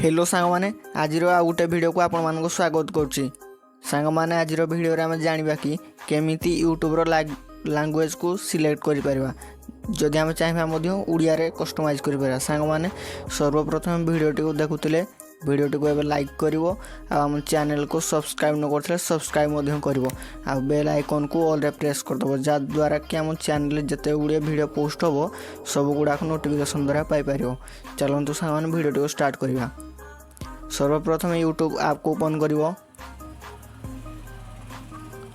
Hello सांग माने आज आ गोटे वीडियो को आपण मानक स्वागत करुच्ची। सांग माने आज वीडियो आम जाना कि केमिति यूट्यूब लैंग्वेज को सिलेक्ट करिपरिबा जदि आम चाहिए उड़िया रे कस्टमाइज करिपरिबा। सांग माने सर्वप्रथम वीडियोटी को देखुले वीडियोटी को लाइक करिवो आम चैनल को सब्सक्राइब न करथिले सब्सक्राइब मध्य करिवो आ बेल आइकन को ऑल रे प्रेस कर दबो जा द्वारा कि आम चैनल जते गुड़े वीडियो पोस्ट होबो सब गुडा नोटिफिकेशन द्वारा पाई परिवो। चलंतु सांग माने वीडियोटी को स्टार्ट करिबा। सर्वप्रथम यूट्यूब ऐप को ओपन करिवो।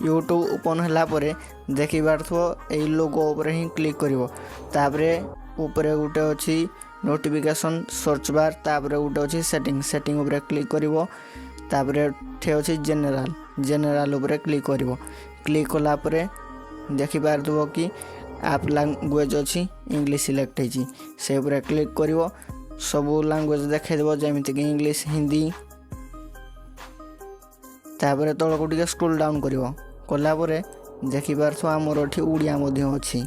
यूट्यूब ओपन होला परे देखि पारथो एई लोगो ऊपर ही क्लिक करिवो। तापरे ऊपर गुटे अछि नोटिफिकेशन सर्च बार तापरे गुटे अछि सेटिंग ऊपर क्लिक करिवो। तापरे ठे अछि जनरल ऊपर क्लिक करिवो। क्लिक कला परे देखि पारथो कि ऐप लैंग्वेज अछि इंग्लिश सिलेक्ट हेछि से ऊपर क्लिक करिवो। सबू लैंग्वेज देखे देबो जेमिति कि इंग्लिश हिंदी। तापरे तळ को टिके स्क्रॉल डाउन करिवो कला परे देखि पारथो हमर एठी उड़िया मध्ये अछि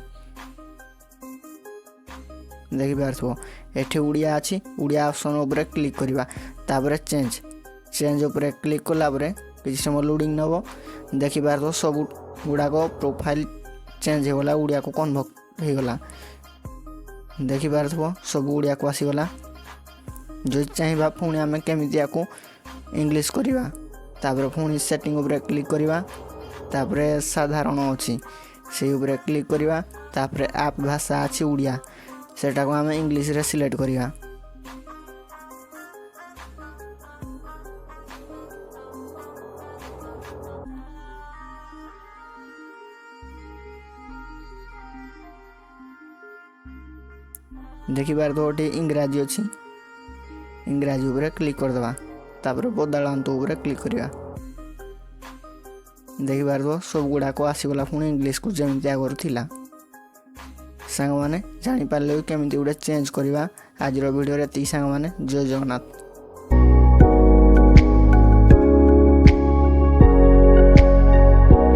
देखि पारथो एठी उड़िया अछि। उड़िया ऑप्शन ऊपर क्लिक करिवा तापरे चेंज ऊपर क्लिक कला परे किछि समय लोडिंग नबो देखि पारथो सब गुडा को प्रोफाइल चेंज हो गला उड़िया को कन्वर्ट हो गला। देखि पारथो सब उड़िया को आसी गला। जो चाहिए पुणी आम केमिति को इंग्लिश करिवा तापरे पुणी सेटिंग ऊपर क्लिक करिवा तापरे साधारण अछि से ऊपर क्लिक करिवा तापरे ऐप भाषा अछि उड़िया सेटा को आम इंग्लिश रे सिलेक्ट करिवा। देखि बार तो इंग्राजी अछि इंग्राजी ऊपर क्लिक कर दबा तापर बदलांत ऊपर क्लिक करिवा। देखि बार दो सब गुडा को आसी गला पुणी इंग्लिश को जेमिति आगर थिला। सांग माने जानि पारले केमिति उडे चेंज करिवा। आज रो वीडियो रे ती सांग माने जय जगन्नाथ।